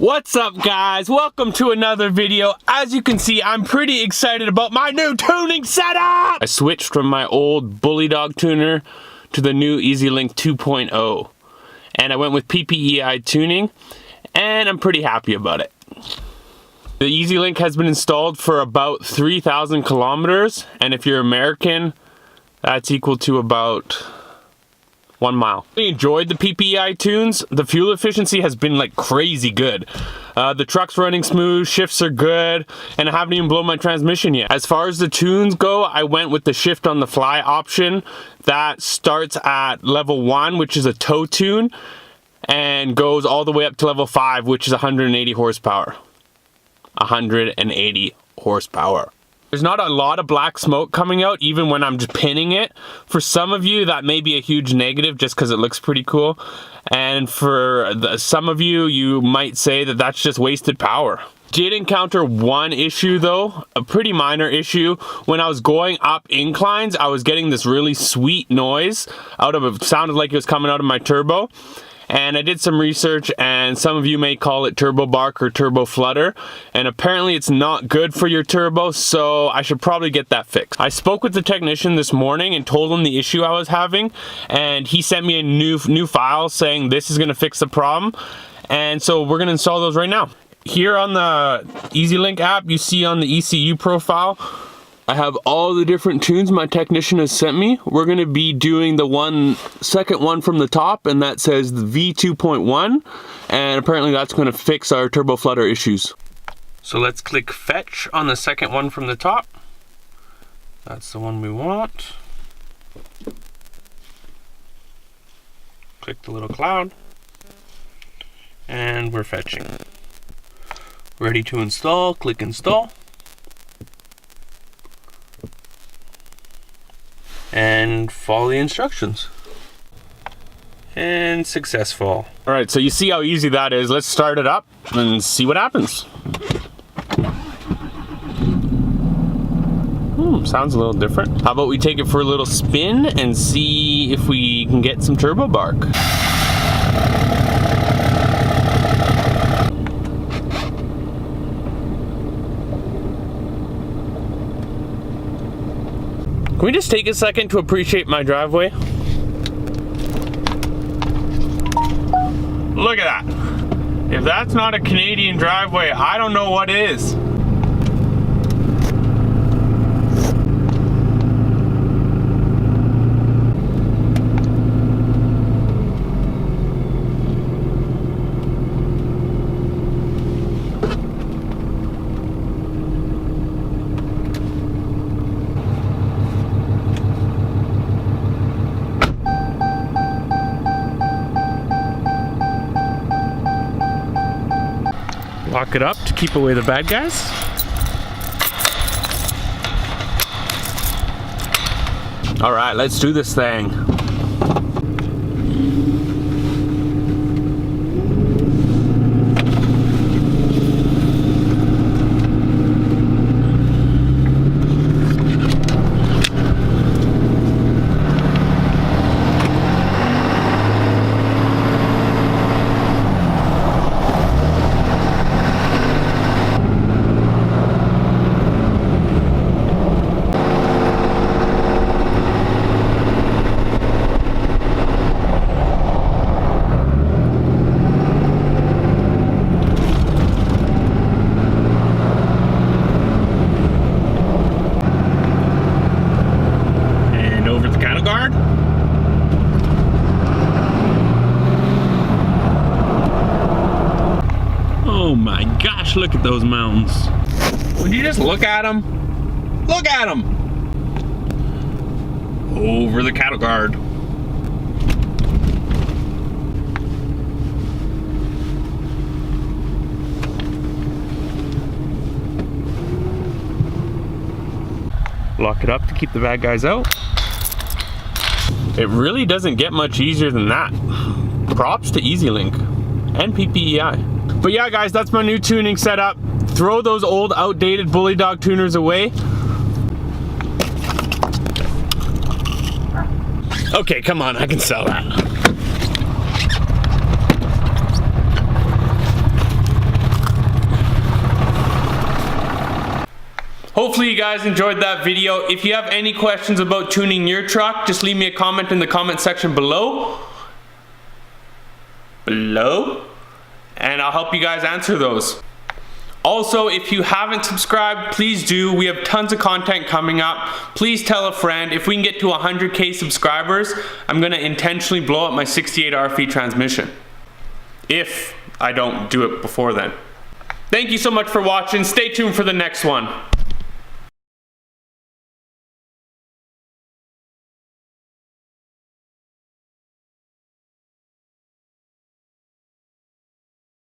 What's up, guys? Welcome to another video. As you can see, I'm pretty excited about my new tuning setup. I switched from my old Bully Dog tuner to the new EZ-Lynk 2.0, and I went with PPEI tuning, and I'm pretty happy about it. The EZ-Lynk has been installed for about 3,000 kilometers, and if you're American, that's equal to about 1 mile. I enjoyed the PPEI tunes. The fuel efficiency has been like crazy good. The truck's running smooth, shifts are good, and I haven't even blown my transmission yet. As far as the tunes go, I went with the shift on the fly option. That starts at level 1, which is a tow tune, and goes all the way up to level 5, which is 180 horsepower. 180 horsepower. There's not a lot of black smoke coming out even when I'm just pinning it. For some of you, that may be a huge negative just because it looks pretty cool. And for some of you, you might say that that's just wasted power. Did encounter one issue though, a pretty minor issue. When I was going up inclines, I was getting this really sweet noise out of it. Sounded like it was coming out of my turbo. And I did some research, and some of you may call it turbo bark or turbo flutter, and apparently it's not good for your turbo, so I should probably get that fixed. I spoke with the technician this morning and told him the issue I was having, and he sent me a new file saying this is going to fix the problem, and so we're going to install those right now. Here on the EZ-Lynk app, you see on the ECU profile, I have all the different tunes my technician has sent me. We're going to be doing the second one from the top, and that says the V2.1, and apparently that's going to fix our turbo flutter issues. So let's click fetch on the second one from the top. That's the one we want. Click the little cloud, and we're fetching. Ready to install, click install. And follow the instructions. And successful. All right, so you see how easy that is. Let's start it up and see what happens. Sounds a little different. How about we take it for a little spin and see if we can get some turbo bark. Can we just take a second to appreciate my driveway? Look at that. If that's not a Canadian driveway, I don't know what is. Lock it up to keep away the bad guys. All right, let's do this thing. Oh my gosh, look at those mountains. Would you just look at them? Look at them! Over the cattle guard. Lock it up to keep the bad guys out. It really doesn't get much easier than that. Props to EZ-Lynk and PPEI. But yeah, guys, that's my new tuning setup. Throw those old outdated Bully Dog tuners away. Okay, come on, I can sell that. Hopefully you guys enjoyed that video. If you have any questions about tuning your truck, just leave me a comment in the comment section below. And I'll help you guys answer those. Also, if you haven't subscribed, please do. We have tons of content coming up. Please tell a friend. If we can get to 100K subscribers, I'm gonna intentionally blow up my 68 RFE transmission. If I don't do it before then. Thank you so much for watching. Stay tuned for the next one.